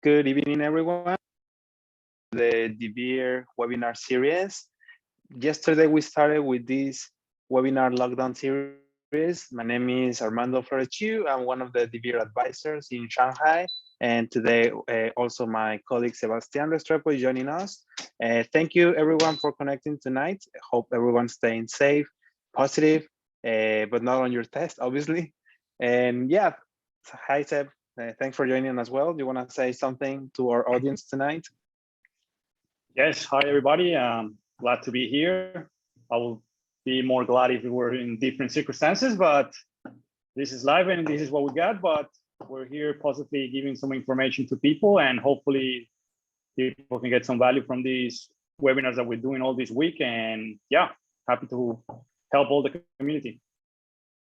Good evening, everyone. The deVere webinar series. Yesterday, we started with this webinar lockdown series. My name is Armando Florechiu. I'm one of the deVere advisors in Shanghai. And today, also my colleague Sebastian Restrepo is joining us. Thank you, everyone, for connecting tonight. I hope everyone's staying safe, positive, but not on your test, obviously. And yeah, hi, Seb. Thanks for joining as well. Do you want to say something to our audience tonight? Yes, hi everybody. Glad to be here. I will be more glad if we were in different circumstances, but this is live and this is what we got. But we're here positively giving some information to people, and hopefully people can get some value from these webinars that we're doing all this week. And yeah, happy to help all the community.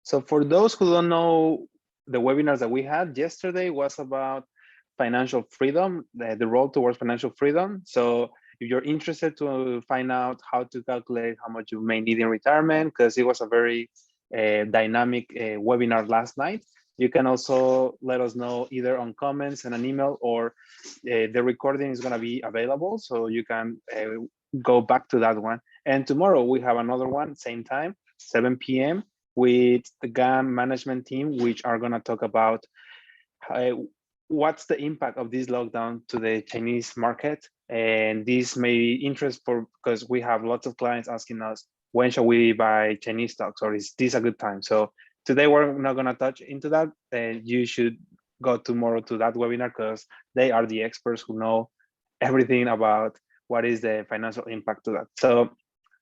So for those who don't know, the webinars that we had yesterday was about financial freedom, the road towards financial freedom. So if you're interested to find out how to calculate how much you may need in retirement, because it was a very dynamic webinar last night, you can also let us know either on comments and an email, or the recording is going to be available, so you can go back to that one. And tomorrow we have another one, same time, 7 p.m. with the GAM management team, which are going to talk about what's the impact of this lockdown to the Chinese market. And this may be interest because we have lots of clients asking us, when shall we buy Chinese stocks, or is this a good time? So today we're not going to touch into that. You should go tomorrow to that webinar, because they are the experts who know everything about what is the financial impact to that. So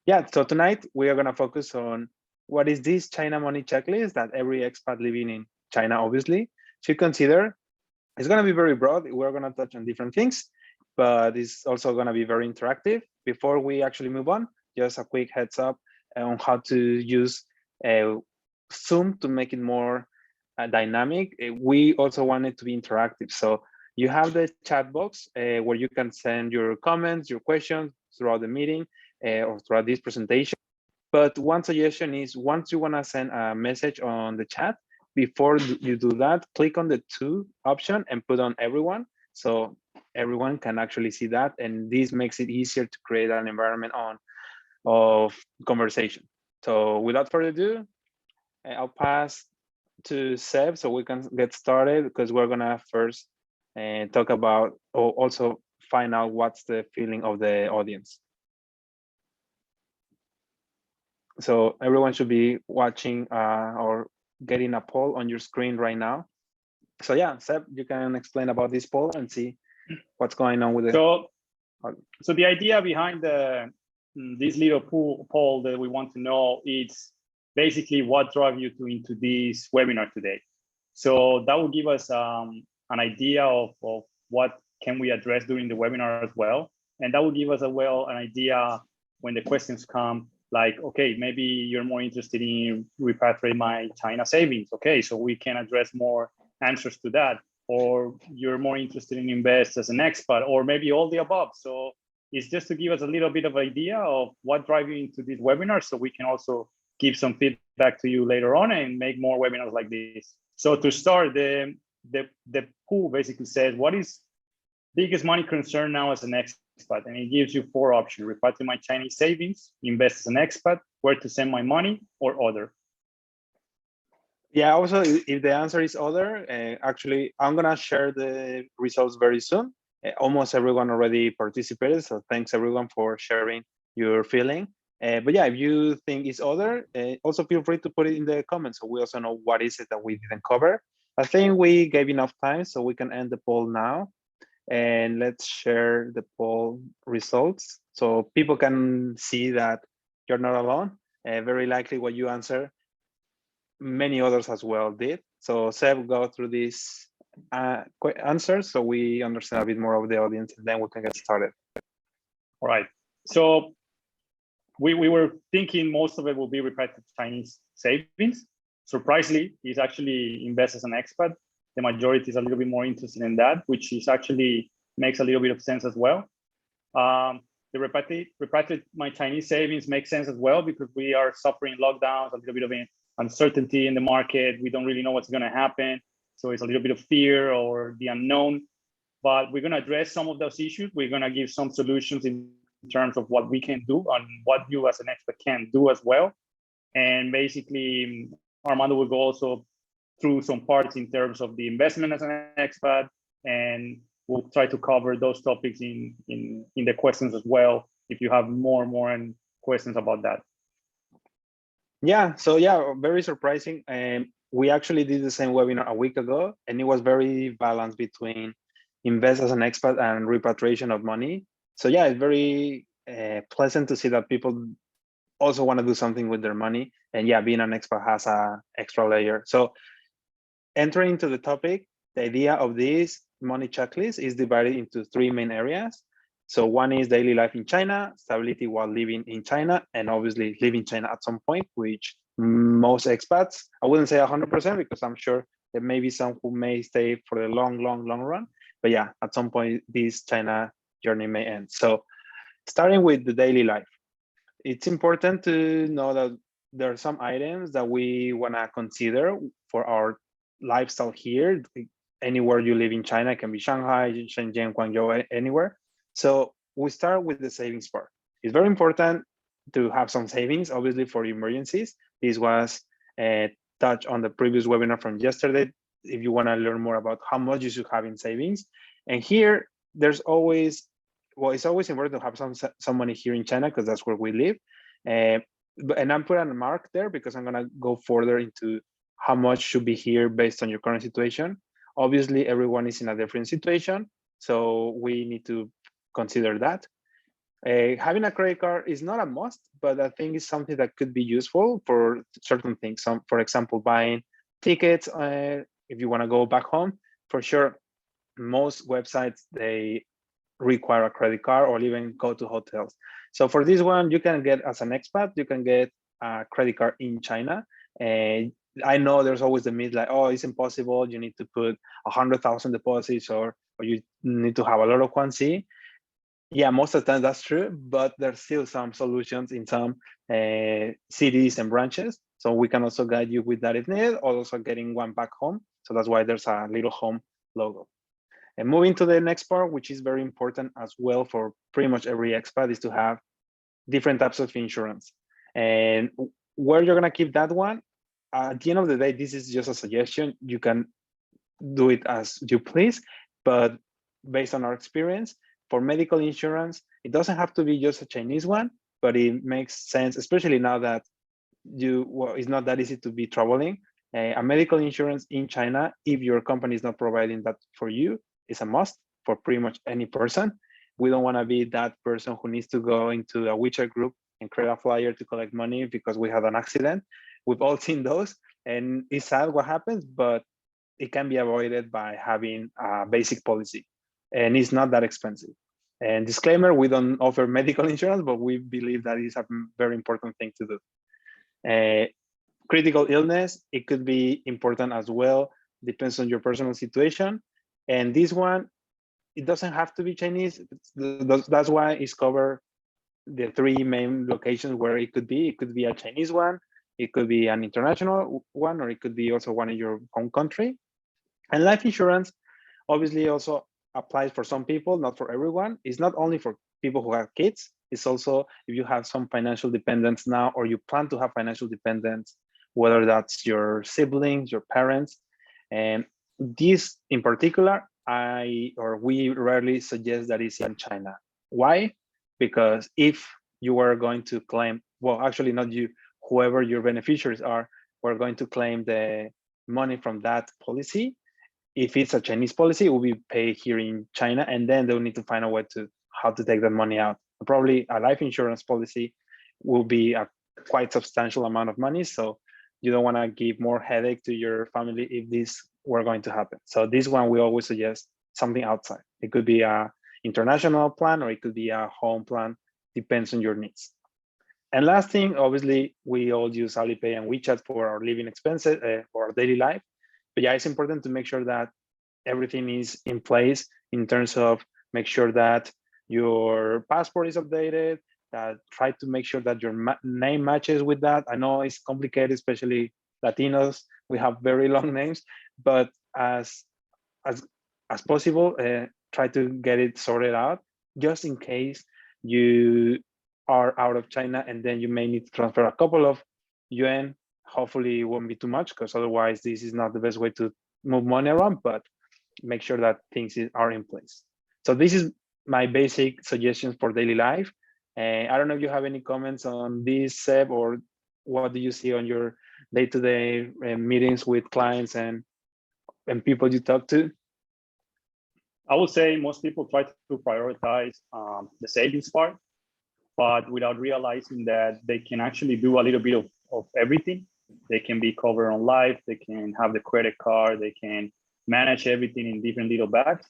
yeah, so tonight we are going to focus on what is this China money checklist that every expat living in China obviously should consider. It's going to be very broad. We're going to touch on different things, but it's also going to be very interactive. Before we actually move on, just a quick heads up on how to use Zoom to make it more dynamic. We also want it to be interactive. So you have the chat box where you can send your comments, your questions throughout the meeting or throughout this presentation. But one suggestion is, once you want to send a message on the chat, before you do that, click on the to option and put on everyone, so everyone can actually see that. And this makes it easier to create an environment of conversation. So without further ado, I'll pass to Seb so we can get started, because we're gonna first talk about, or also find out what's the feeling of the audience. So everyone should be watching or getting a poll on your screen right now. So yeah, Seb, you can explain about this poll and see what's going on with it. So the idea behind this little poll that we want to know is basically what drove you into this webinar today. So that will give us an idea of what can we address during the webinar as well. And that will give us an idea when the questions come, like, okay, maybe you're more interested in repatriate my China savings. Okay, so we can address more answers to that. Or you're more interested in invest as an expat, or maybe all the above. So it's just to give us a little bit of idea of what drives you into this webinar, so we can also give some feedback to you later on and make more webinars like this. So to start, the pool basically says, what is biggest money concern now as an expat? And it gives you 4 options: repatriate my Chinese savings, invest as an expat, where to send my money, or other. Yeah, also, if the answer is other, actually, I'm gonna share the results very soon. Almost everyone already participated, so thanks everyone for sharing your feeling. But yeah, if you think it's other, also feel free to put it in the comments, so we also know what is it that we didn't cover. I think we gave enough time, so we can end the poll now. And let's share the poll results so people can see that you're not alone. Very likely what you answer, many others as well did. So Seb, go through these answers so we understand a bit more of the audience, and then we can get started. All right. So we were thinking most of it will be repatriate Chinese savings. Surprisingly, it's actually invest as an expat. The majority is a little bit more interested in that, which is actually makes a little bit of sense as well. The repatriate my Chinese savings makes sense as well, because we are suffering lockdowns, a little bit of uncertainty in the market. We don't really know what's going to happen. So it's a little bit of fear or the unknown. but we're going to address some of those issues. We're going to give some solutions in terms of what we can do and what you as an expert can do as well. And basically, Armando will go also through some parts in terms of the investment as an expat, and we'll try to cover those topics in the questions as well, if you have more questions about that. Yeah, so yeah, very surprising. We actually did the same webinar a week ago, and it was very balanced between invest as an expat and repatriation of money. So yeah, it's very pleasant to see that people also want to do something with their money. And yeah, being an expat has a extra layer. So entering into the topic, the idea of this money checklist is divided into 3 main areas. So one is daily life in China, stability while living in China, and obviously living in China at some point, which most expats, I wouldn't say 100% because I'm sure there may be some who may stay for the long run. But yeah, at some point, this China journey may end. So starting with the daily life, it's important to know that there are some items that we want to consider for our lifestyle here. Anywhere you live in China, it can be Shanghai, Shenzhen, Guangzhou, anywhere. So we start with the savings part. It's very important to have some savings, obviously, for emergencies. This was touched on the previous webinar from yesterday. If you want to learn more about how much you should have in savings. And here, there's always, well, it's always important to have some money here in China because that's where we live. And I'm putting a mark there because I'm going to go further into how much should be here based on your current situation. Obviously, everyone is in a different situation, so we need to consider that. Having a credit card is not a must, but I think it's something that could be useful for certain things. For example, buying tickets, if you want to go back home, for sure, most websites, they require a credit card or even go to hotels. So for this one, you can get, as an expat, you can get a credit card in China. And I know there's always the myth like, oh, it's impossible. You need to put 100,000 deposits or you need to have a lot of Guanxi. Yeah, most of the time that's true, but there's still some solutions in some cities and branches. So we can also guide you with that if needed, or also getting one back home. So that's why there's a little home logo. And moving to the next part, which is very important as well for pretty much every expat, is to have different types of insurance. And where you're gonna keep that one, at the end of the day, this is just a suggestion. You can do it as you please, but based on our experience, for medical insurance, it doesn't have to be just a Chinese one, but it makes sense, especially now that it's not that easy to be traveling. A medical insurance in China, if your company is not providing that for you, is a must for pretty much any person. We don't want to be that person who needs to go into a WeChat group and create a flyer to collect money because we had an accident. We've all seen those, and it's sad what happens, but it can be avoided by having a basic policy, and it's not that expensive. And disclaimer, we don't offer medical insurance, but we believe that is a very important thing to do. Critical illness, it could be important as well, depends on your personal situation. And this one, it doesn't have to be Chinese. That's why it's covered the 3 main locations where it could be. It could be a Chinese one, it could be an international one, or it could be also one in your home country. And life insurance obviously also applies for some people, not for everyone. It's not only for people who have kids, it's also if you have some financial dependence now, or you plan to have financial dependence, whether that's your siblings, your parents. And this in particular, we rarely suggest that it's in China. Why? Because if you are going to claim, well, actually not you, whoever your beneficiaries are, we're going to claim the money from that policy. If it's a Chinese policy, it will be paid here in China, and then they'll need to find a way to how to take that money out. Probably a life insurance policy will be a quite substantial amount of money. So you don't want to give more headache to your family if this were going to happen. So this one, we always suggest something outside. It could be a international plan, or it could be a home plan, depends on your needs. And last thing, obviously, we all use Alipay and WeChat for our living expenses, for our daily life. But yeah, it's important to make sure that everything is in place in terms of make sure that your passport is updated, that try to make sure that your name matches with that. I know it's complicated, especially Latinos. We have very long names, but as possible, try to get it sorted out just in case you are out of China and then you may need to transfer a couple of yuan. Hopefully it won't be too much, because otherwise this is not the best way to move money around, but make sure that things are in place. So this is my basic suggestions for daily life. And I don't know if you have any comments on this, Seb, or what do you see on your day-to-day meetings with clients and people you talk to? I would say most people try to prioritize the savings part, but without realizing that they can actually do a little bit of everything. They can be covered on life, they can have the credit card, they can manage everything in different little bags.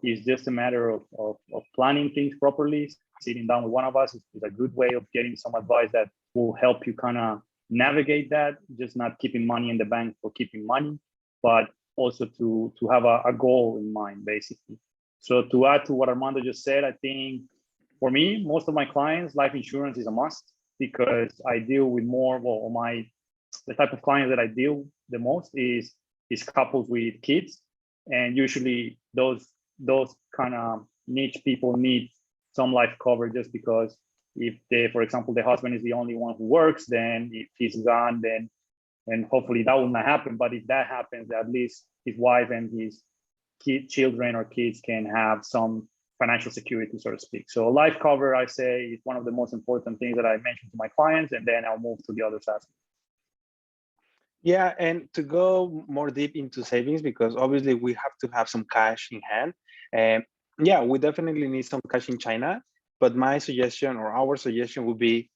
It's just a matter of planning things properly. Sitting down with one of us is a good way of getting some advice that will help you kind of navigate that, just not keeping money in the bank for keeping money, but also to have a goal in mind, basically. So to add to what Armando just said, I think for me, most of my clients, life insurance is a must, because I deal with more, the type of clients that I deal the most is couples with kids. And usually those kind of niche people need some life cover, just because if for example, the husband is the only one who works, then if he's gone, then, and hopefully that will not happen. But if that happens, at least his wife and his children or kids can have some financial security, so to speak. So life cover, I say, is one of the most important things that I mention to my clients, and then I'll move to the other side. Yeah, and to go more deep into savings, because obviously we have to have some cash in hand. And yeah, we definitely need some cash in China, but my suggestion or our suggestion would be,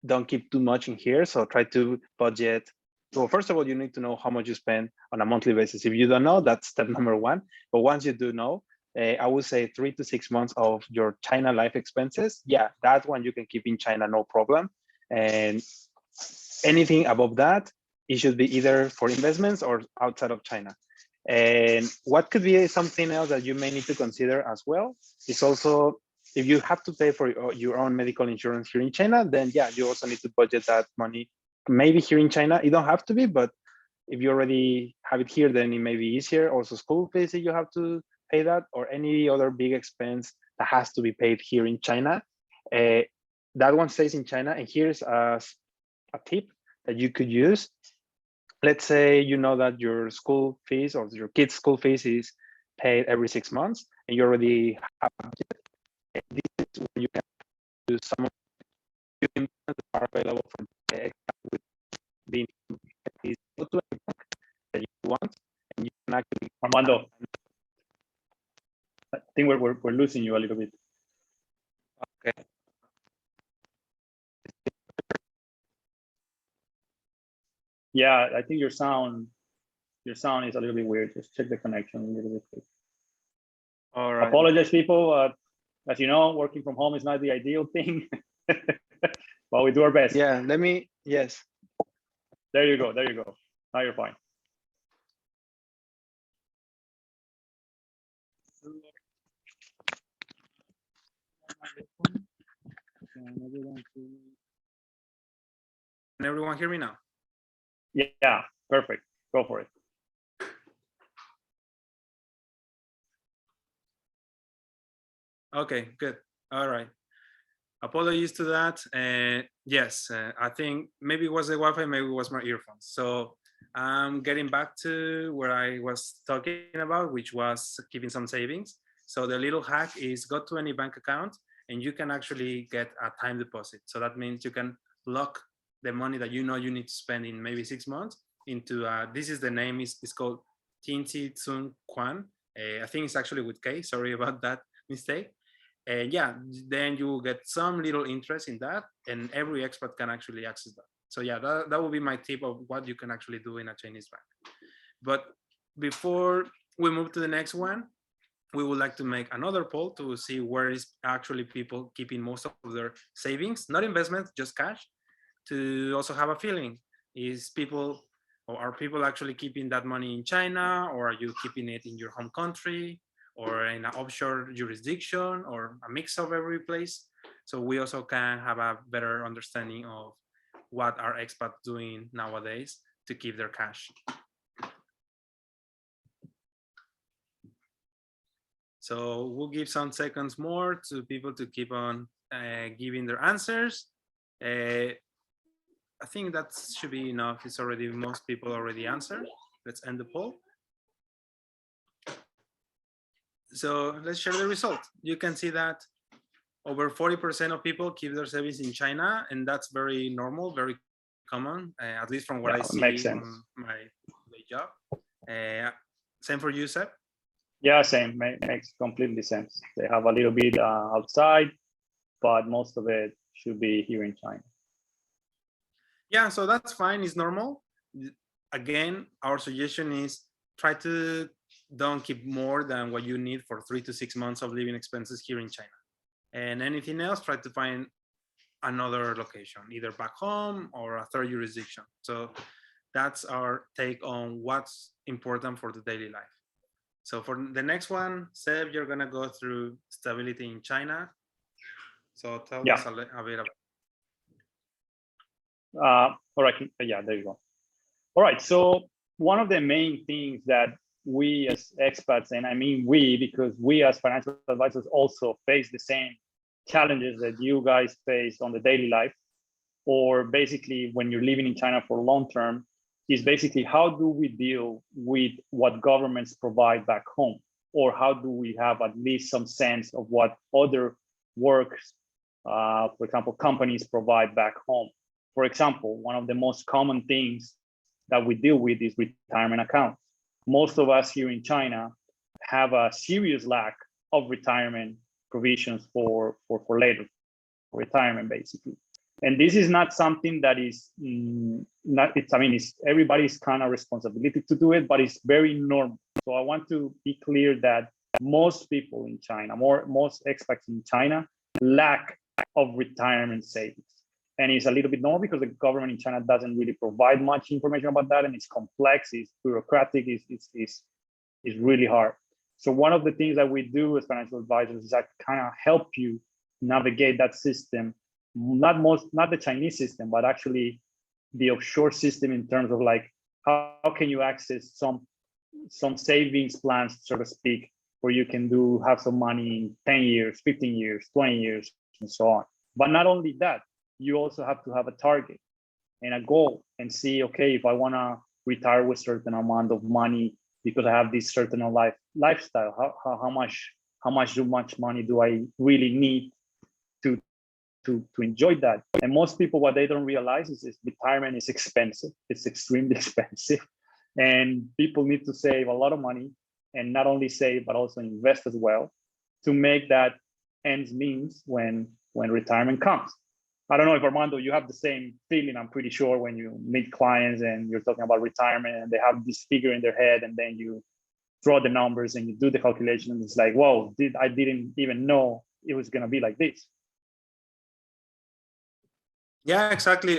don't keep too much in here. So try to budget. So first of all, you need to know how much you spend on a monthly basis. If you don't know, that's step number one. But once you do know, I would say 3 to 6 months of your China life expenses. Yeah, that one you can keep in China, no problem. And anything above that, it should be either for investments or outside of China. And what could be something else that you may need to consider as well is also, if you have to pay for your own medical insurance here in China, then yeah, you also need to budget that money. Maybe here in China, it don't have to be, but if you already have it here, then it may be easier. Also school fees, if you have to pay that, or any other big expense that has to be paid here in China. That one stays in China. And here's a tip that you could use. Let's say you know that your school fees or your kids' school fees is paid every 6 months, and you already have this is where you can do some of the investments that are available from the with being go to a bank that you want, and you can actually. Armando, I think we're losing you a little bit. Okay. Yeah, I think your sound is a little bit weird. Just check the connection a little bit, please. All right. Apologize, people. As you know, working from home is not the ideal thing, but we do our best. Yeah, yes. There you go. Now you're fine. Can everyone hear me now? Yeah, perfect. Go for it. Okay, good. All right. Apologies to that. Yes, I think maybe it was the Wi-Fi, maybe it was my earphones. So I'm getting back to where I was talking about, which was keeping some savings. So the little hack is go to any bank account and you can actually get a time deposit. So that means you can lock the money that you know you need to spend in maybe 6 months into, this is the name, it's called Tinti Tsun Quan. I think it's actually with K, sorry about that mistake. And yeah, then you will get some little interest in that, and every expat can actually access that. So yeah, that will be my tip of what you can actually do in a Chinese bank. But before we move to the next one, we would like to make another poll to see where is actually people keeping most of their savings, not investments, just cash, to also have a feeling. Is people, or are people actually keeping that money in China, or are you keeping it in your home country, or in an offshore jurisdiction, or a mix of every place? So we also can have a better understanding of what are expats doing nowadays to keep their cash. So we'll give some seconds more to people to keep on giving their answers. I think that should be enough. It's already, most people already answered. Let's end the poll. So let's share the result. You can see that over 40% of people keep their savings in China, and that's very normal, very common, at least from what I see on my job. Same for you, Seb? Yeah, same. Makes completely sense. They have a little bit outside, but most of it should be here in China. Yeah, so that's fine. It's normal. Again, our suggestion is try to don't keep more than what you need for 3 to 6 months of living expenses here in China. And anything else, try to find another location, either back home or a third jurisdiction. So that's our take on what's important for the daily life. So for the next one, Seb, you're gonna go through stability in China. So tell us a bit about. All right, yeah, there you go. All right, so one of the main things that we as expats, and I mean we, because we as financial advisors also face the same challenges that you guys face on the daily life, or basically when you're living in China for long term, is basically how do we deal with what governments provide back home? Or how do we have at least some sense of what other works, for example, companies provide back home? For example, one of the most common things that we deal with is retirement accounts. Most of us here in China have a serious lack of retirement provisions for later retirement, basically. And this is not something that is it's everybody's kind of responsibility to do it, but it's very normal. So I want to be clear that most people in China, most expats in China, lack of retirement savings. And it's a little bit normal because the government in China doesn't really provide much information about that, and it's complex, it's bureaucratic, it's really hard. So one of the things that we do as financial advisors is that kind of help you navigate that system, not the Chinese system, but actually the offshore system, in terms of like how can you access some savings plans, so to speak, where you can have some money in 10 years, 15 years, 20 years, and so on. But not only that, you also have to have a target and a goal and see, okay, if I want to retire with a certain amount of money because I have this certain lifestyle, how much money do I really need to enjoy that? And most people, what they don't realize is retirement is expensive. It's extremely expensive, and people need to save a lot of money, and not only save but also invest as well to make that ends means when retirement comes. I don't know if, Armando, you have the same feeling, I'm pretty sure, when you meet clients and you're talking about retirement and they have this figure in their head, and then you draw the numbers and you do the calculation, and it's like, whoa, I didn't even know it was going to be like this. Yeah, exactly.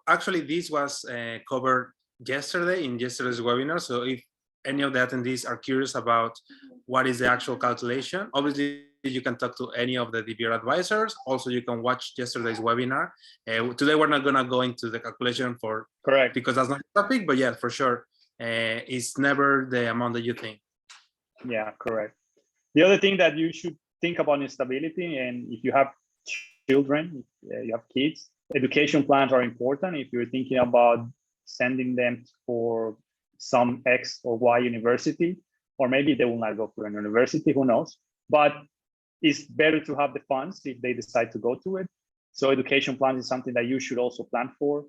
Actually, this was covered yesterday in yesterday's webinar. So if any of the attendees are curious about what is the actual calculation, obviously you can talk to any of the deVere advisors. Also, you can watch yesterday's webinar. Today, we're not going to go into the calculation correct, because that's not the topic, but yeah, for sure, it's never the amount that you think. Yeah, correct. The other thing that you should think about is stability. And if you have children, if you have kids, education plans are important. If you're thinking about sending them for some X or Y university, or maybe they will not go for an university, who knows? But it's better to have the funds if they decide to go to it. So education plans is something that you should also plan for.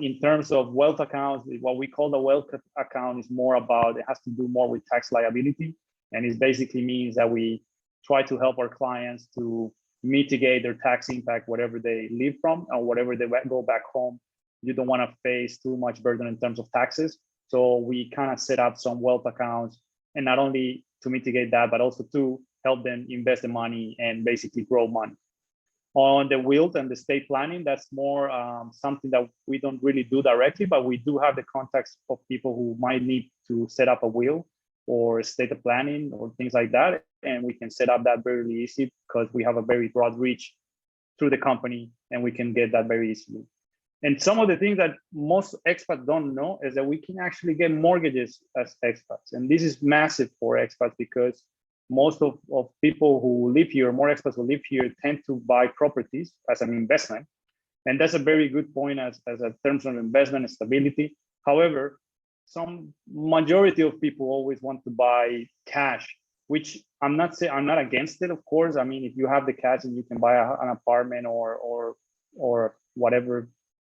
In terms of wealth accounts, what we call the wealth account is more about, it has to do more with tax liability. And it basically means that we try to help our clients to mitigate their tax impact, whatever they live from or whatever they go back home. You don't want to face too much burden in terms of taxes. So we kind of set up some wealth accounts, and not only to mitigate that, but also to help them invest the money and basically grow money. On the will and the estate planning, that's more something that we don't really do directly, but we do have the contacts of people who might need to set up a will or estate planning or things like that. And we can set up that very easy because we have a very broad reach through the company, and we can get that very easily. And some of the things that most expats don't know is that we can actually get mortgages as expats. And this is massive for expats because most of people who live here, more expats who live here, tend to buy properties as an investment. And that's a very good point as a terms of investment and stability. However, some majority of people always want to buy cash, which I'm not against it, of course. I mean, if you have the cash and you can buy an apartment or whatever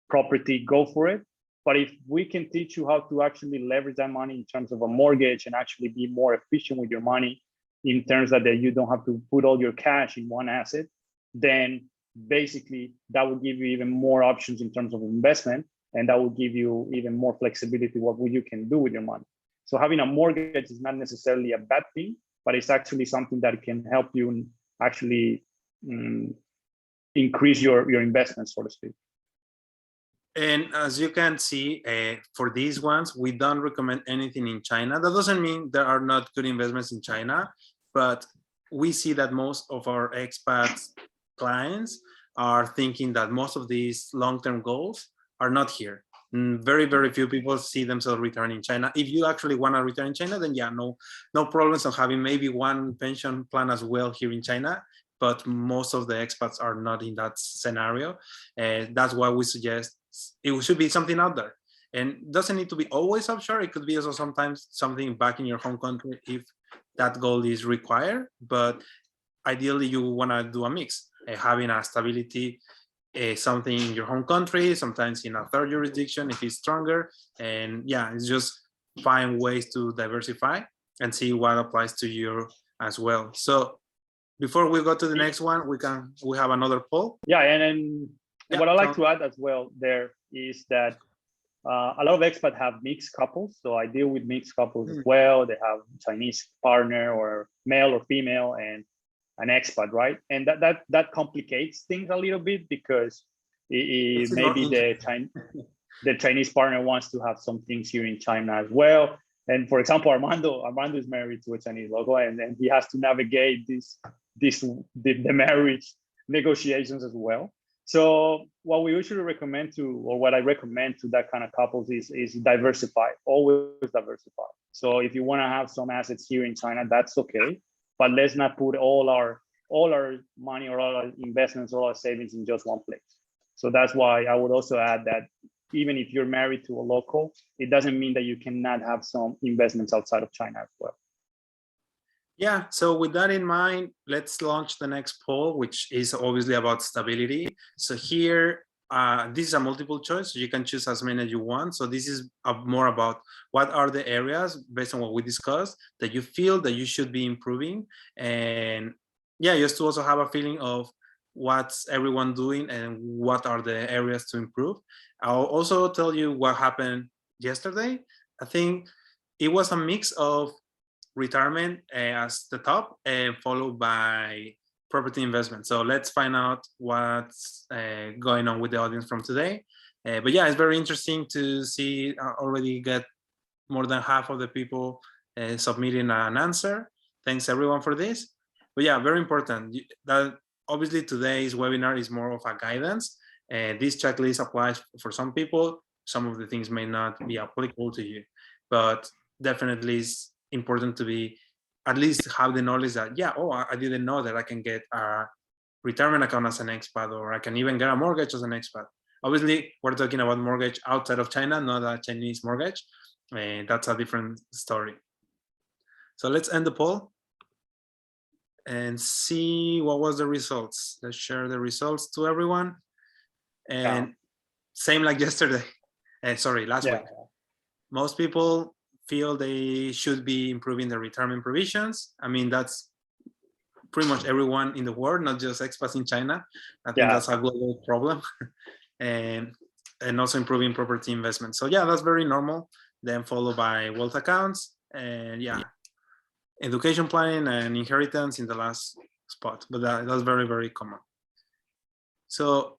property, go for it. But if we can teach you how to actually leverage that money in terms of a mortgage and actually be more efficient with your money in terms that you don't have to put all your cash in one asset, then basically that will give you even more options in terms of investment, and that will give you even more flexibility what you can do with your money. So having a mortgage is not necessarily a bad thing, but it's actually something that can help you actually increase your investment, so to speak. And as you can see, for these ones, we don't recommend anything in China. That doesn't mean there are not good investments in China, but we see that most of our expat clients are thinking that most of these long-term goals are not here. Very, very few people see themselves returning in China. If you actually want to return in China, then yeah, no problems of having maybe one pension plan as well here in China. But most of the expats are not in that scenario. And that's why we suggest it should be something out there. And doesn't need to be always offshore. It could be also sometimes something back in your home country if that goal is required. But ideally, you want to do a mix, having a stability, something in your home country, sometimes in a third jurisdiction if it's stronger. And yeah, it's just find ways to diversify and see what applies to you as well. So before we go to the next one, we have another poll. Yeah, and what I like to add as well there is that a lot of expats have mixed couples. So I deal with mixed couples as well. They have Chinese partner or male or female and an expat, right? And that complicates things a little bit because maybe the Chinese partner wants to have some things here in China as well. And for example, Armando is married to a Chinese local, and he has to navigate the marriage negotiations as well. So what we usually recommend what I recommend to that kind of couples is diversify, always diversify. So if you want to have some assets here in China, that's okay, but let's not put all our money or all our investments, all our savings in just one place. So that's why I would also add that even if you're married to a local, it doesn't mean that you cannot have some investments outside of China as well. Yeah, so with that in mind, let's launch the next poll, which is obviously about stability. So here, this is a multiple choice, so you can choose as many as you want. So this is more about what are the areas, based on what we discussed, that you feel that you should be improving. And yeah, just to also have a feeling of what's everyone doing and what are the areas to improve. I'll also tell you what happened yesterday. I think it was a mix of retirement as the top, followed by property investment. So let's find out what's going on with the audience from today. But yeah, it's very interesting to see already get more than half of the people submitting an answer. Thanks everyone for this. But yeah, very important. That obviously today's webinar is more of a guidance. This checklist applies for some people. Some of the things may not be applicable to you, but definitely it's important to be at least have the knowledge that I didn't know that I can get a retirement account as an expat, or I can even get a mortgage as an expat. Obviously, we're talking about mortgage outside of China, not a Chinese mortgage. That's a different story. So let's end the poll and see what was the results. Let's share the results to everyone. And same like yesterday. Last week. Most people feel they should be improving their retirement provisions. I mean, that's pretty much everyone in the world, not just expats in China. I think that's a global problem. and also improving property investment. So yeah, that's very normal. Then followed by wealth accounts and education planning and inheritance in the last spot. But that's very, very common. So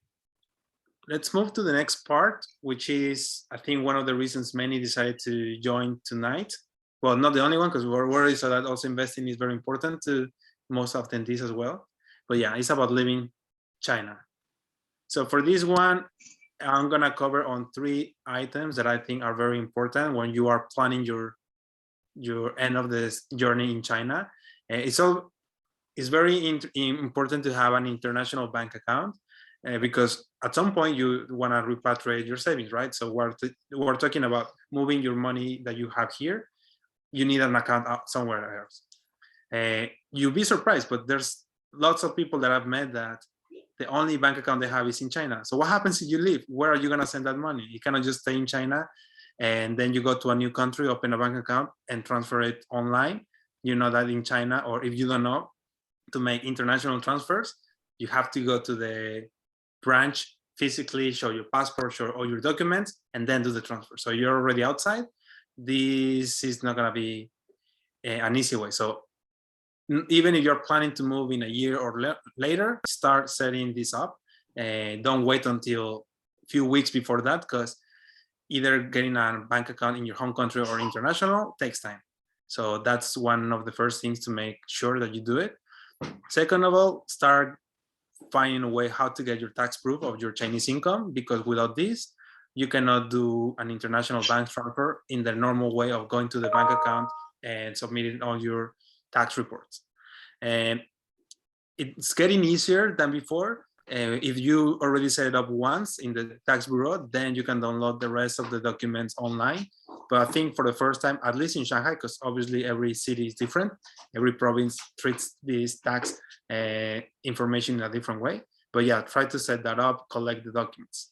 let's move to the next part, which is, I think, one of the reasons many decided to join tonight. Well, not the only one, because we're worried, so that also investing is very important to most attendees as well. But yeah, it's about leaving China. So for this one, I'm gonna cover on 3 items that I think are very important when you are planning your end of this journey in China. It's very important to have an international bank account because at some point you want to repatriate your savings, right? So we're talking about moving your money that you have here. You need an account somewhere else. You'll be surprised, but there's lots of people that I've met that the only bank account they have is in China. So what happens if you leave? Where are you going to send that money? You cannot just stay in China and then you go to a new country, open a bank account and transfer it online. You know that in China, or if you don't know, to make international transfers, you have to go to the branch physically, show your passport, show all your documents, and then do the transfer. So you're already outside. This is not going to be an easy way. So even if you're planning to move in a year or later, start setting this up. Don't wait until a few weeks before that, because either getting a bank account in your home country or international takes time. So that's one of the first things to make sure that you do it. Second of all, start finding a way how to get your tax proof of your Chinese income, because without this, you cannot do an international bank transfer in the normal way of going to the bank account and submitting all your tax reports. And it's getting easier than before. If you already set it up once in the tax bureau, then you can download the rest of the documents online. But I think for the first time, at least in Shanghai, because obviously every city is different, every province treats this tax information in a different way. But yeah, try to set that up, collect the documents.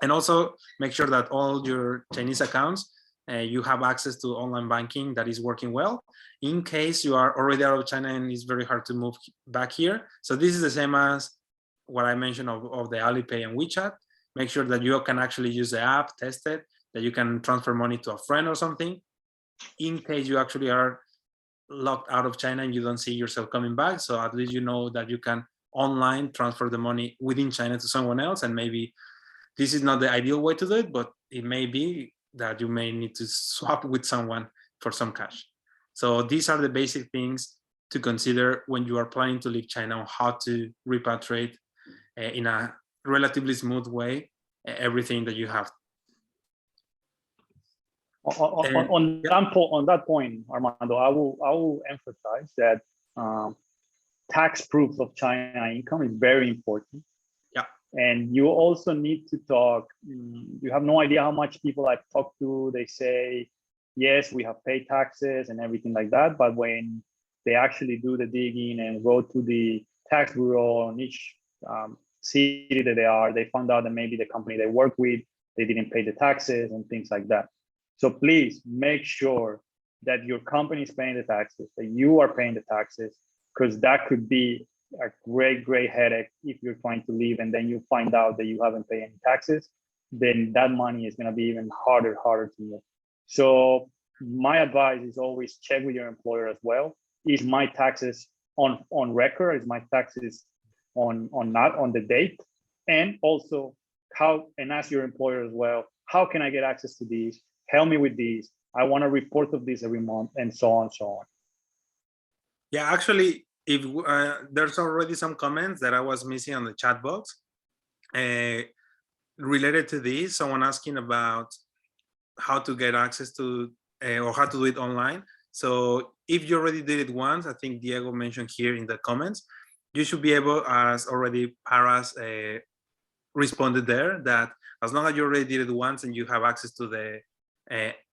And also make sure that all your Chinese accounts, you have access to online banking that is working well, in case you are already out of China and it's very hard to move back here. So this is the same as what I mentioned of the Alipay and WeChat. Make sure that you can actually use the app, test it, that you can transfer money to a friend or something, in case you actually are locked out of China and you don't see yourself coming back. So at least you know that you can online transfer the money within China to someone else. And maybe this is not the ideal way to do it, but it may be that you may need to swap with someone for some cash. So these are the basic things to consider when you are planning to leave China, on how to repatriate in a relatively smooth way everything that you have. On that point, Armando, I will emphasize that tax proof of China income is very important. Yeah. And you also need to talk. You have no idea how much people I've talked to. They say, yes, we have paid taxes and everything like that. But when they actually do the digging and go to the tax bureau on each city that they are, they found out that maybe the company they work with, they didn't pay the taxes and things like that. So please make sure that your company is paying the taxes, that you are paying the taxes, because that could be a great headache if you're trying to leave and then you find out that you haven't paid any taxes. Then that money is going to be even harder to move. So my advice is always check with your employer as well. Is my taxes on record? Is my taxes on the date? And also ask your employer as well, how can I get access to these? Help me with these. I want a report of this every month, and so on, so on. Yeah, actually, if there's already some comments that I was missing on the chat box related to this. Someone asking about how to get access to or how to do it online. So if you already did it once, I think Diego mentioned here in the comments, you should be able, as already Paras responded there, that as long as you already did it once and you have access to the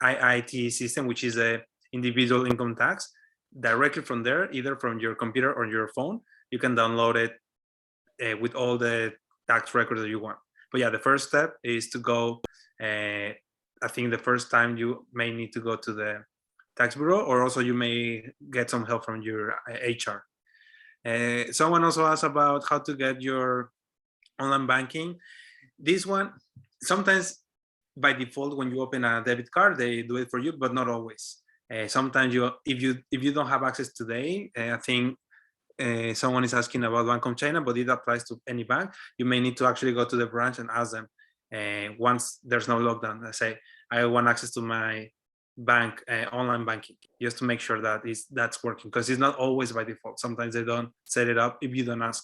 IIT system, which is a individual income tax, directly from there, either from your computer or your phone, you can download it with all the tax records that you want. But yeah, the first step is to go, I think the first time you may need to go to the tax bureau, or also you may get some help from your HR. Someone also asked about how to get your online banking. This one, sometimes by default, when you open a debit card, they do it for you, but not always. Sometimes if you don't have access today, I think someone is asking about Bank of China, but it applies to any bank. You may need to actually go to the branch and ask them once there's no lockdown. I say, I want access to my bank online banking, just to make sure that that's working, because it's not always by default. Sometimes they don't set it up if you don't ask,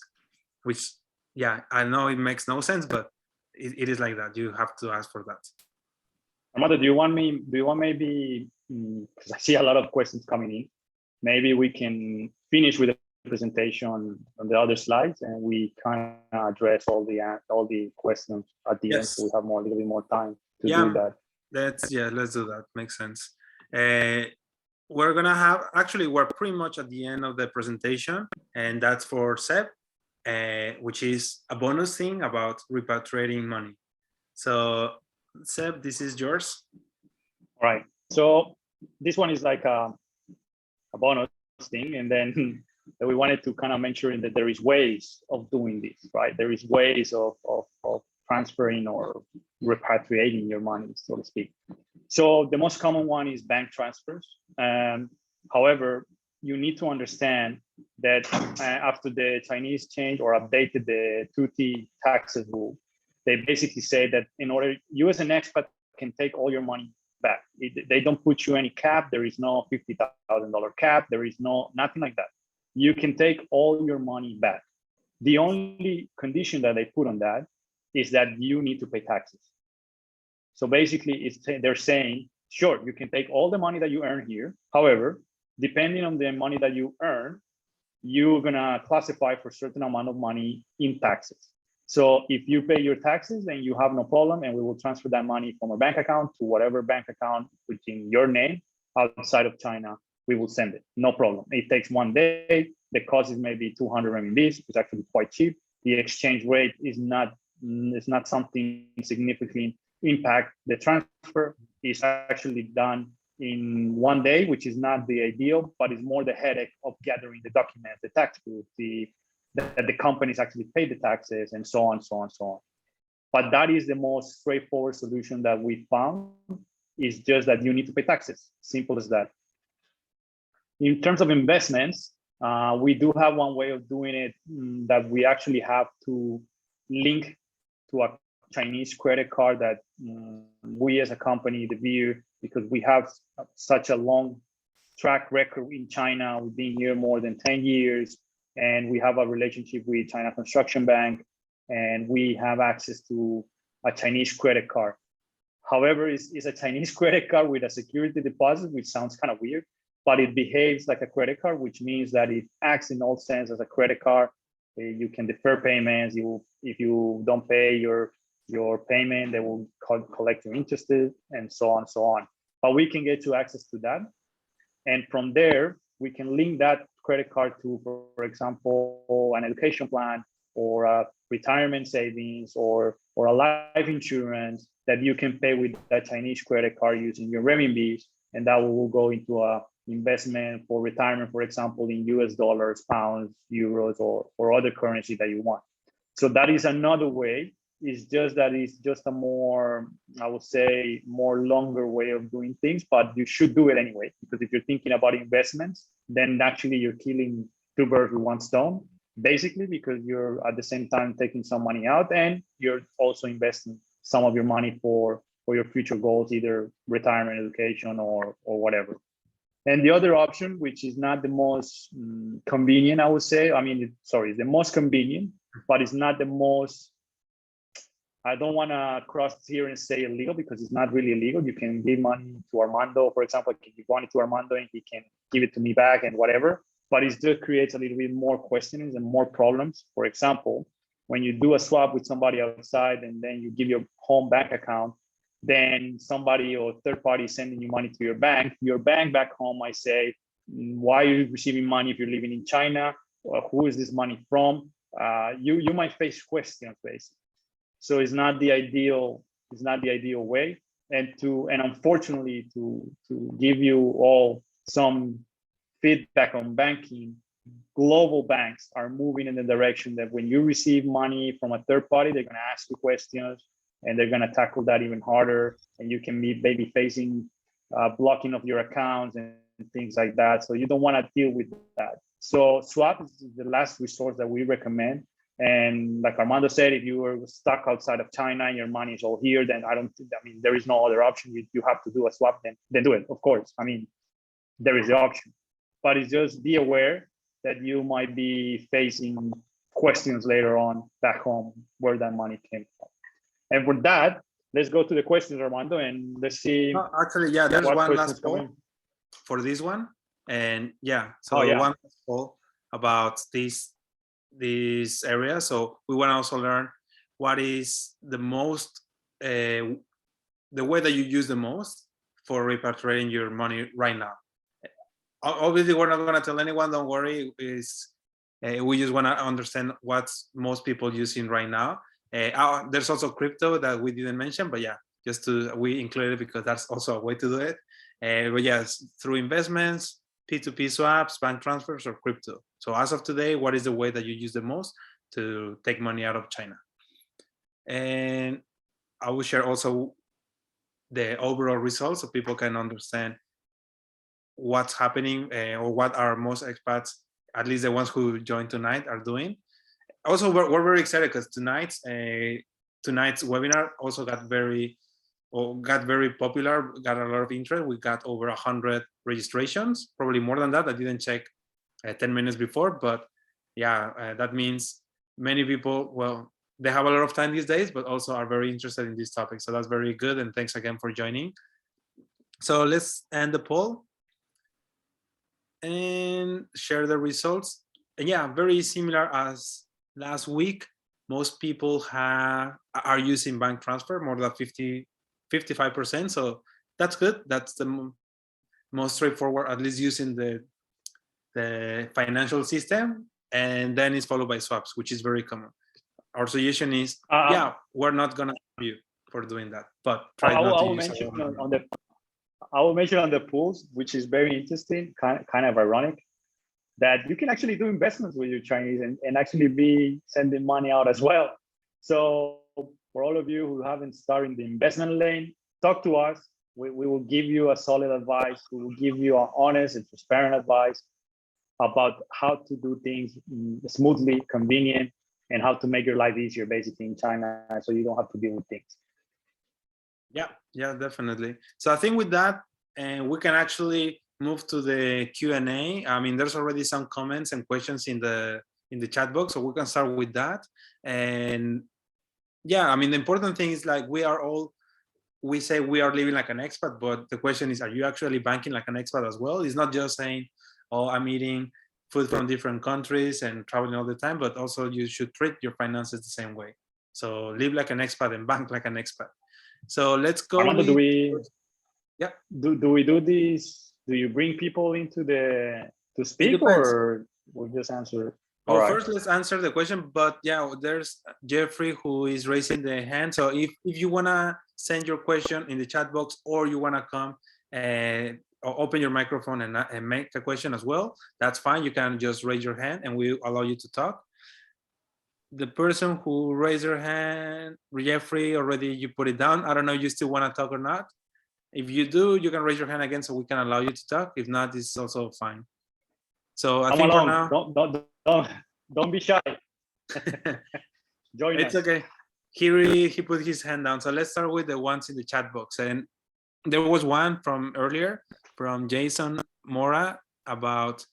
which, yeah, I know it makes no sense, but it is like that. You have to ask for that. Armando, do you want maybe, because I see a lot of questions coming in, maybe we can finish with the presentation on the other slides, and we kind of address all the questions at the end, so we have a little bit more time to do that. Let's do that. Makes sense. We're gonna have, actually, we're pretty much at the end of the presentation, and that's for Seb, which is a bonus thing about repatriating money. So Seb, this is yours. All right. So this one is like a bonus thing, and then we wanted to kind of mention that there is ways of doing this, right? There is ways of transferring or repatriating your money, so to speak. So the most common one is bank transfers. However, you need to understand that after the Chinese changed or updated the 2T taxes rule, they basically say that in order, you as an expat can take all your money back. They don't put you any cap. There is no $50,000 cap. There is nothing like that. You can take all your money back. The only condition that they put on that is that you need to pay taxes. So basically, they're saying, sure, you can take all the money that you earn here. However, depending on the money that you earn, you're gonna classify for a certain amount of money in taxes. So if you pay your taxes, then you have no problem, and we will transfer that money from a bank account to whatever bank account within your name outside of China. We will send it, no problem. It takes 1 day. The cost is maybe 200 RMBs. It's actually quite cheap. The exchange rate is not something significantly impact. The transfer is actually done in 1 day, which is not the ideal, but it's more the headache of gathering the documents, the tax proof, that the companies actually pay the taxes, and so on, so on, so on. But that is the most straightforward solution that we found, is just that you need to pay taxes. Simple as that. In terms of investments, we do have one way of doing it, that we actually have to link to a Chinese credit card that we as a company, deVere, because we have such a long track record in China. We've been here more than 10 years, and we have a relationship with China Construction Bank, and we have access to a Chinese credit card. However, it's a Chinese credit card with a security deposit, which sounds kind of weird, but it behaves like a credit card, which means that it acts in all sense as a credit card. You can defer payments. If you don't pay your payment, they will collect your interest, and so on, so on. But we can get you access to that, and from there we can link that credit card to, for example, an education plan or a retirement savings or a life insurance that you can pay with that Chinese credit card using your renminbis, and that will go into a investment for retirement, for example, in US dollars, pounds, euros, or other currency that you want. So that is another way. It's just that it's just a more, I would say, more longer way of doing things, but you should do it anyway, because if you're thinking about investments, then actually you're killing two birds with one stone, basically, because you're at the same time taking some money out, and you're also investing some of your money for your future goals, either retirement, education, or whatever. And the other option, which is not the most convenient, I would say, it's the most convenient, but it's not the most, I don't want to cross here and say illegal, because it's not really illegal. You can give money to Armando, for example. I can give money to Armando and he can give it to me back and whatever, but it still creates a little bit more questions and more problems. For example, when you do a swap with somebody outside and then you give your home bank account, then somebody or third party sending you money to your bank back home might say, why are you receiving money if you're living in China? Who is this money from? You might face questions, basically. So it's not the ideal way. And unfortunately, to give you all some feedback on banking, global banks are moving in the direction that when you receive money from a third party, they're going to ask you questions, and they're going to tackle that even harder. And you can be maybe facing blocking of your accounts and things like that. So you don't want to deal with that. So swap is the last resource that we recommend. And like Armando said, if you were stuck outside of China and your money is all here, then there is no other option. You have to do a swap, then do it, of course. There is the option, but it's just be aware that you might be facing questions later on back home where that money came from. And with that, let's go to the questions, Armando, and let's see. Actually, yeah, there's one last poll for this one. And yeah, so Oh, yeah. one all about this area. So we want to also learn what is the most the way that you use the most for repatriating your money right now. Obviously, we're not going to tell anyone, don't worry. We just want to understand what's most people using right now. There's also crypto that we didn't mention, but yeah, we included it because that's also a way to do it. But yes, through investments, P2P swaps, bank transfers, or crypto. So as of today, what is the way that you use the most to take money out of China? And I will share also the overall results so people can understand what's happening or what our most expats, at least the ones who joined tonight, are doing. Also, we're very excited because tonight's webinar also got very popular, got a lot of interest. We got over 100 registrations, probably more than that. I didn't check 10 minutes before, but yeah, that means many people, well, they have a lot of time these days, but also are very interested in this topic. So that's very good. And thanks again for joining. So let's end the poll and share the results. And yeah, very similar as last week. Most people are using bank transfer, more than 55%. So that's good. That's the most straightforward, at least using the financial system. And then it's followed by swaps, which is very common. Our suggestion is, yeah, we're not gonna help you for doing that, but try not to use it. I will mention on the pools, which is very interesting, kind of ironic, that you can actually do investments with your Chinese and actually be sending money out as well. So for all of you who haven't started in the investment lane, talk to us. We will give you a solid advice. We will give you an honest and transparent advice about how to do things smoothly, convenient, and how to make your life easier basically in China so you don't have to deal with things. Yeah, definitely. So I think with that, we can actually move to the Q&A. I mean, there's already some comments and questions in the chat box, so we can start with that. And yeah, I mean, the important thing is like we say we are living like an expat, but the question is, are you actually banking like an expat as well? It's not just saying, oh, I'm eating food from different countries and traveling all the time, but also you should treat your finances the same way. So live like an expat and bank like an expat. So let's go. Armando, do we do this? Do you bring people into to speak, or we'll just answer? Well, first let's answer the question. But yeah, there's Jeffrey who is raising the hand. So if you wanna send your question in the chat box, or you wanna come and open your microphone and make a question as well, that's fine. You can just raise your hand and we'll allow you to talk. The person who raised their hand, Jeffrey, already you put it down. I don't know if you still want to talk or not. If you do, you can raise your hand again so we can allow you to talk. If not, it's also fine. So I think for now, don't be shy. Join us. It's okay. He put his hand down. So let's start with the ones in the chat box. And there was one from earlier from Jason Mora about,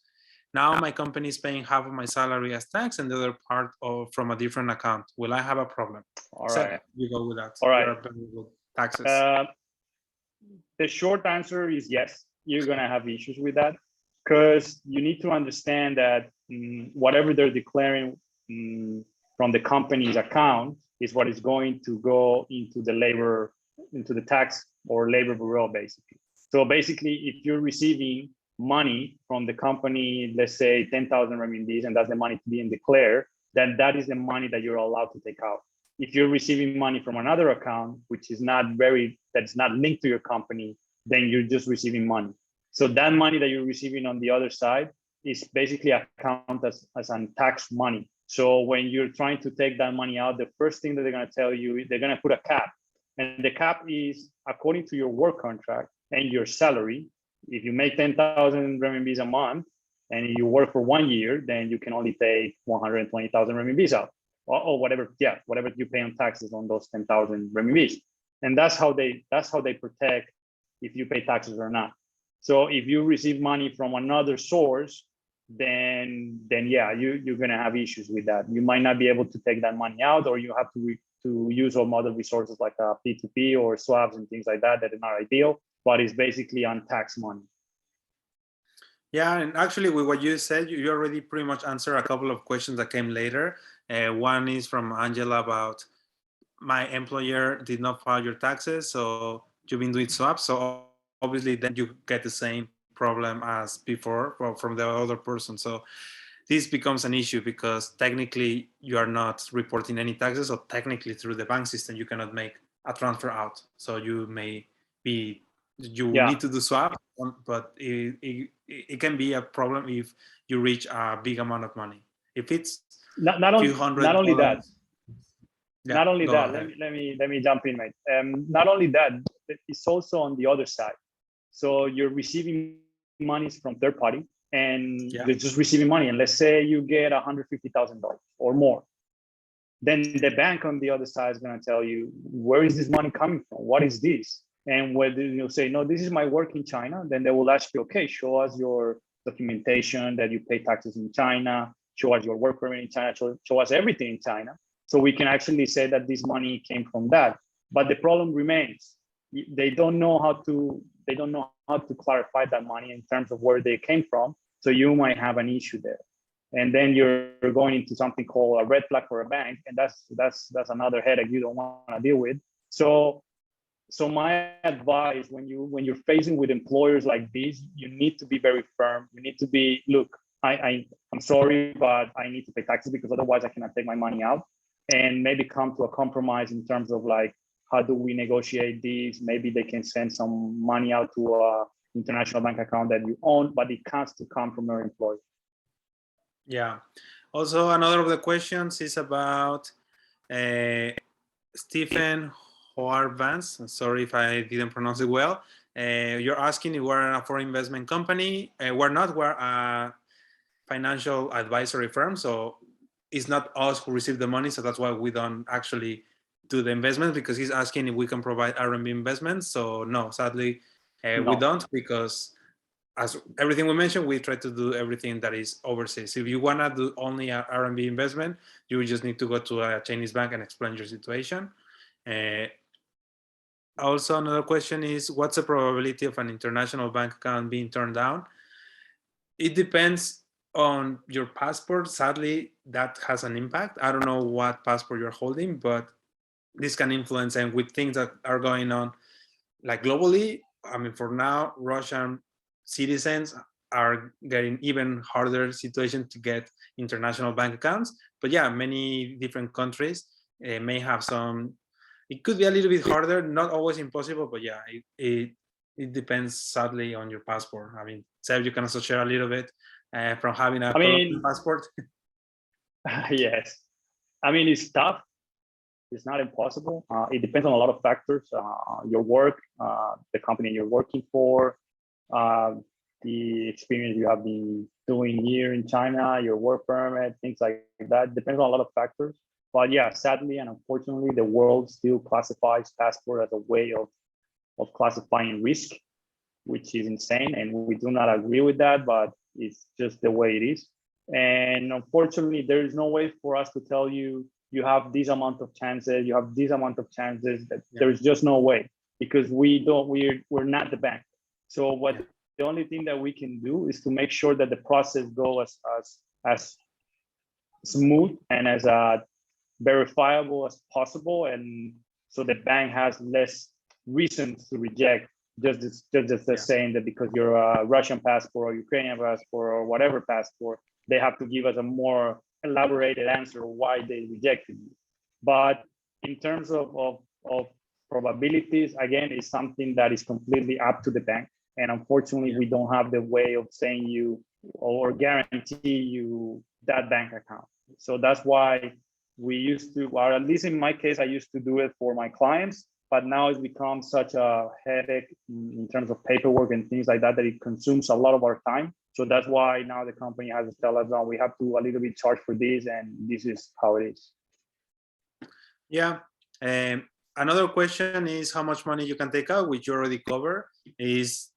now my company is paying half of my salary as tax and the other part from a different account. Will I have a problem? All right. You go with that. All right. Taxes. The short answer is yes. You're going to have issues with that because you need to understand that whatever they're declaring from the company's account is what is going to go into the tax or labor bureau, basically. So basically, if you're receiving money from the company, let's say 10,000 renminbis, and that's the money to be declared, then that is the money that you're allowed to take out. If you're receiving money from another account, which is that's not linked to your company, then you're just receiving money. So that money that you're receiving on the other side is basically accounted as tax money. So when you're trying to take that money out, the first thing that they're going to tell you, they're going to put a cap. And the cap is according to your work contract and your salary. If you make 10,000 renminbis a month and you work for 1 year, then you can only take 120,000 renminbis out, or whatever you pay on taxes on those 10,000 renminbis. And that's how they protect if you pay taxes or not. So if you receive money from another source, then yeah, you're gonna have issues with that. You might not be able to take that money out, or you have to use some other resources like P2P or swaps and things like that are not ideal, but it's basically untaxed money. Yeah, and actually with what you said, you already pretty much answered a couple of questions that came later. One is from Angela about my employer did not file your taxes, so you've been doing swaps. So obviously then you get the same problem as before from the other person. So this becomes an issue because technically you are not reporting any taxes, or technically through the bank system you cannot make a transfer out. So you may be, you need to do swap, but it can be a problem if you reach a big amount of money. If it's not few hundred not only that. Yeah, not only that, ahead. let me jump in, mate. Not only that, it's also on the other side. So you're receiving monies from third party, and they're just receiving money. And let's say you get $150,000 or more. Then the bank on the other side is going to tell you, where is this money coming from? What is this? And whether you say, no, this is my work in China, then they will ask you, okay, show us your documentation that you pay taxes in China, show us your work permit in China, show us everything in China. So we can actually say that this money came from that. But the problem remains. They don't know how to clarify that money in terms of where they came from. So you might have an issue there. And then you're going into something called a red flag for a bank, and that's another headache you don't want to deal with. So my advice when you're facing with employers like this, you need to be very firm. You need to be, look, I'm sorry, but I need to pay taxes because otherwise I cannot take my money out, and maybe come to a compromise in terms of like, how do we negotiate these? Maybe they can send some money out to a international bank account that you own, but it has to come from your employer. Yeah. Also, another of the questions is about Stephen Hoarvans. I'm sorry if I didn't pronounce it well. You're asking if we're a foreign investment company. We're not. We're a financial advisory firm. So it's not us who receive the money. So that's why we don't actually do the investment, because he's asking if we can provide RMB investments. So no, sadly, we don't, because as everything we mentioned, we try to do everything that is overseas. If you want to do only a RMB investment, you will just need to go to a Chinese bank and explain your situation. Also, another question is, what's the probability of an international bank account being turned down? It depends on your passport. Sadly, that has an impact. I don't know what passport you're holding, but this can influence. And with things that are going on, like globally, I mean, for now, Russian citizens are getting even harder situation to get international bank accounts. But yeah, many different countries may have some. It could be a little bit harder, not always impossible, but yeah, it depends sadly on your passport. I mean, Seb, you can also share a little bit from having a Colombian passport. Yes, I mean, it's tough. It's not impossible. It depends on a lot of factors. Your work, the company you're working for, the experience you have been doing here in China, your work permit, things like that. It depends on a lot of factors. But yeah, sadly and unfortunately, the world still classifies passport as a way of classifying risk, which is insane. And we do not agree with that, but it's just the way it is. And unfortunately, there is no way for us to tell you, you have this amount of chances, you have this amount of chances. That there's just no way, because we're not the bank. So the only thing that we can do is to make sure that the process goes as smooth and as verifiable as possible, and so the bank has less reasons to reject just saying that because you're a Russian passport or Ukrainian passport or whatever passport, they have to give us a more elaborated answer why they rejected you. But in terms of probabilities, again, it's something that is completely up to the bank. And unfortunately, we don't have the way of saying you or guarantee you that bank account. So that's why we used to, or at least in my case, I used to do it for my clients, but now it's become such a headache in terms of paperwork and things like that, that it consumes a lot of our time. So that's why now the company has to tell us, no, we have to a little bit charge for this, and this is how it is. Yeah. Another question is how much money you can take out, which you already covered, is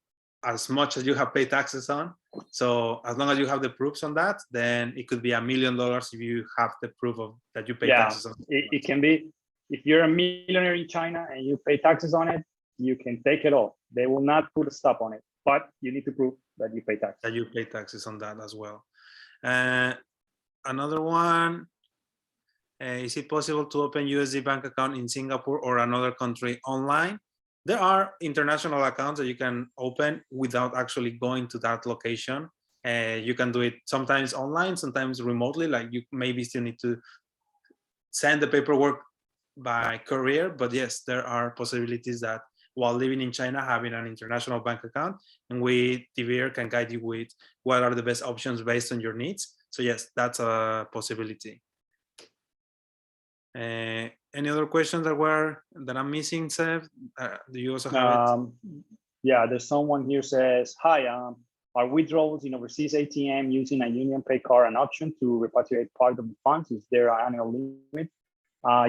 as much as you have paid taxes on. So as long as you have the proofs on that, then it could be $1 million if you have the proof of that you pay taxes on. It can be. If you're a millionaire in China and you pay taxes on it, you can take it all. They will not put a stop on it. but you need to prove that you pay tax. That you pay taxes on that as well. Another one, is it possible to open USD bank account in Singapore or another country online? There are international accounts that you can open without actually going to that location. You can do it sometimes online, sometimes remotely, like you maybe still need to send the paperwork by courier, but yes, there are possibilities that while living in China, having an international bank account, and we, deVere, can guide you with what are the best options based on your needs. So yes, that's a possibility. Any other questions that I'm missing, Seb? Do you also have it? Yeah, there's someone here says, hi, are withdrawals in overseas ATM using a Union Pay card an option to repatriate part of the funds? Is there an annual limit?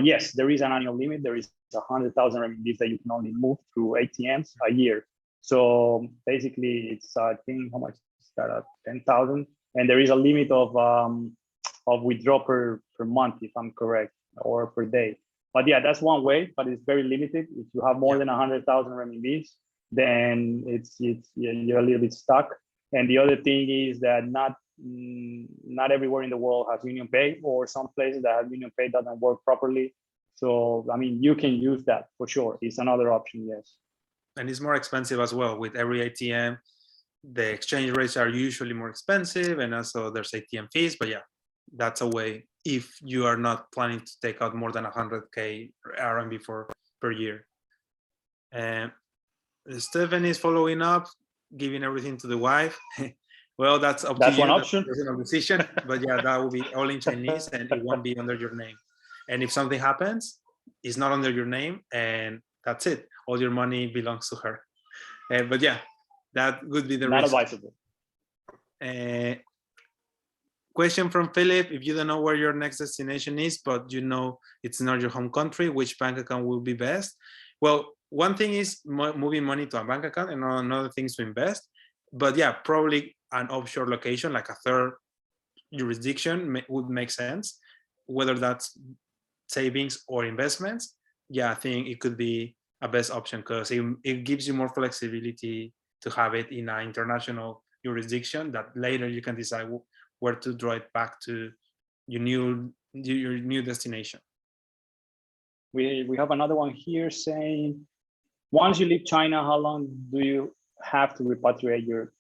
Yes, there is an annual limit. There is 100,000 renminbi that you can only move through ATMs a year. So basically, it's I think how much is that? 10,000, and there is a limit of withdrawal per month, if I'm correct, or per day. But yeah, that's one way, but it's very limited. If you have more than 100,000 renminbi, then you're a little bit stuck. And the other thing is that not everywhere in the world has Union Pay, or some places that have Union Pay doesn't work properly. So, I mean, you can use that for sure. It's another option, yes. And it's more expensive as well. With every ATM, the exchange rates are usually more expensive, and also there's ATM fees. But yeah, that's a way if you are not planning to take out more than 100K RMB per year. And Stephanie is following up, giving everything to the wife. Well, that's up to you. One option. That's a personal decision. But yeah, that will be all in Chinese, and it won't be under your name. And if something happens, it's not under your name, and that's it. All your money belongs to her. But yeah, that would be the not risk. Advisable. Question from Philip: if you don't know where your next destination is, but you know it's not your home country, which bank account will be best? Well, one thing is moving money to a bank account, and another thing is to invest. But yeah, probably an offshore location, like a third jurisdiction, would make sense. Whether that's savings or investments, yeah, I think it could be a best option, because it gives you more flexibility to have it in an international jurisdiction that later you can decide where to draw it back to your new destination. We have another one here saying, once you leave China, how long do you have to repatriate your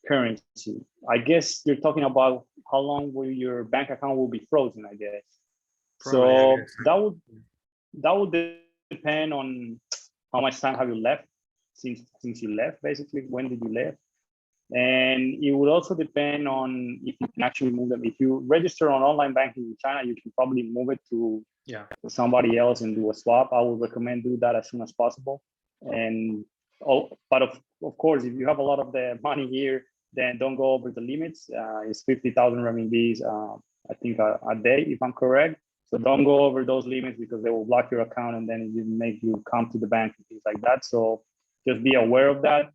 currency? I guess you're talking about how long will your bank account will be frozen, I guess. Probably, so that would depend on how much time have you left since you left, basically, when did you leave? And it would also depend on if you can actually move them. If you register on online banking in China, you can probably move it to somebody else and do a swap. I would recommend do that as soon as possible. And but of course, if you have a lot of the money here, then don't go over the limits. It's 50,000 renminbi, I think a day, if I'm correct. So don't go over those limits, because they will block your account and then it make you come to the bank and things like that. So just be aware of that.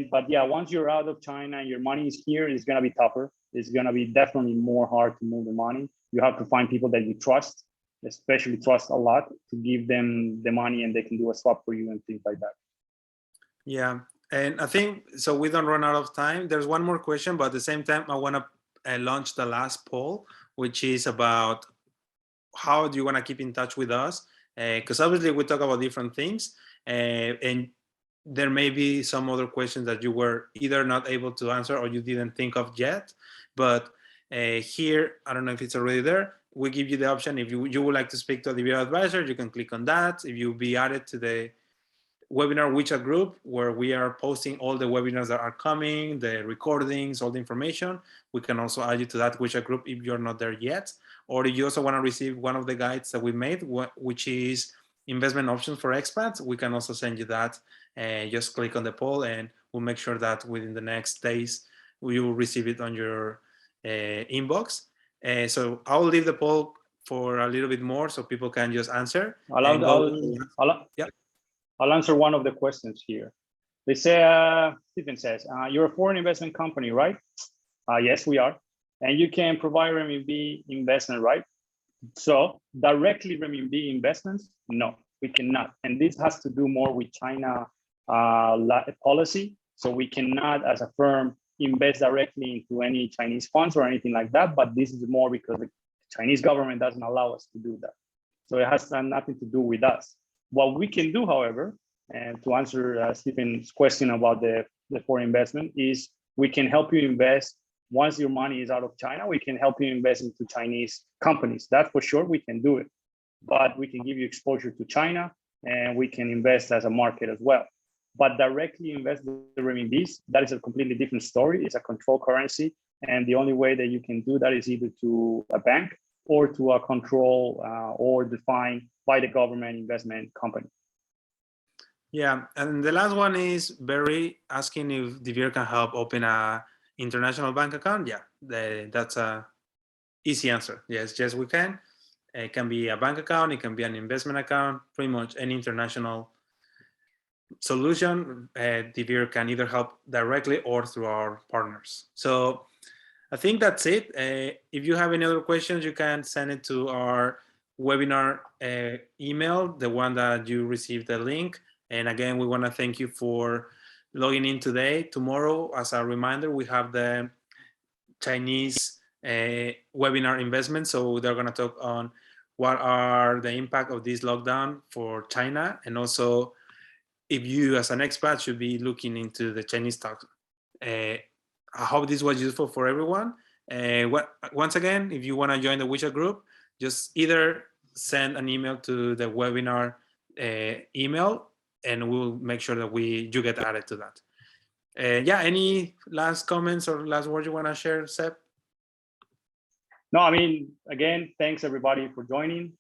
But yeah, once you're out of China and your money is here, it's gonna be tougher. It's gonna be definitely more hard to move the money. You have to find people that you trust, especially trust a lot, to give them the money and they can do a swap for you and things like that. Yeah, and I think, so we don't run out of time. There's one more question, but at the same time, I wanna launch the last poll, which is about how do you wanna keep in touch with us? Because obviously we talk about different things, and there may be some other questions that you were either not able to answer or you didn't think of yet. But here, I don't know if it's already there. We give you the option. If you would like to speak to a deVere advisor, you can click on that. If you'll be added to the webinar WeChat group, where we are posting all the webinars that are coming, the recordings, all the information, we can also add you to that WeChat group if you're not there yet. Or if you also want to receive one of the guides that we made, which is investment options for expats, we can also send you that. Just click on the poll and we'll make sure that within the next days you will receive it on your inbox. So I'll leave the poll for a little bit more so people can just answer. I'll answer one of the questions here. They say, Stephen says, you're a foreign investment company, right? Yes, we are. And you can provide renminbi investment, right? So directly renminbi investments, no, we cannot. And this has to do more with China policy. So we cannot, as a firm, invest directly into any Chinese funds or anything like that. But this is more because the Chinese government doesn't allow us to do that. So it has nothing to do with us. What we can do, however, and to answer Stephen's question about the foreign investment, is we can help you invest. Once your money is out of China, we can help you invest into Chinese companies. That for sure, we can do it. But we can give you exposure to China, and we can invest as a market as well. But directly invest the renminbis, that is a completely different story. It's a control currency. And the only way that you can do that is either to a bank or to a control or defined by the government investment company. Yeah, and the last one is Barry asking if deVere can help open a international bank account. Yeah, that's a easy answer. Yes, we can. It can be a bank account, it can be an investment account, pretty much any international solution. deVere can either help directly or through our partners. So I think that's it. If you have any other questions, you can send it to our webinar email, the one that you received the link. And again, we want to thank you for logging in today. Tomorrow, as a reminder, we have the Chinese webinar investment. So they're going to talk on what are the impact of this lockdown for China, and also if you as an expat should be looking into the Chinese stocks. I hope this was useful for everyone. Once again, if you want to join the WeChat group, just either send an email to the webinar email, and we'll make sure that you get added to that. Yeah, any last comments or last words you want to share, Seb? No, I mean, again, thanks everybody for joining.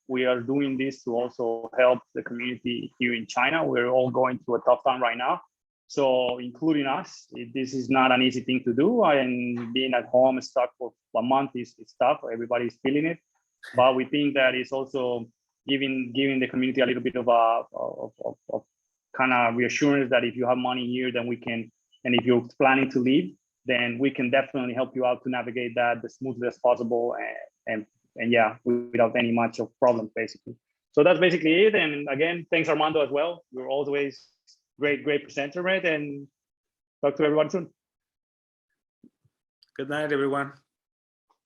We are doing this to also help the community here in China. We're all going through a tough time right now. So including us, this is not an easy thing to do. And being at home stuck for a month is tough. Everybody's feeling it. But we think that it's also giving the community a little bit of kind of reassurance that if you have money here, then we can, and if you're planning to leave, then we can definitely help you out to navigate that as smoothly as possible, and yeah, without any much of problems, basically. So that's basically it. And again, thanks Armando as well. You're always great presenter, right? And talk to everyone soon. Good night, everyone.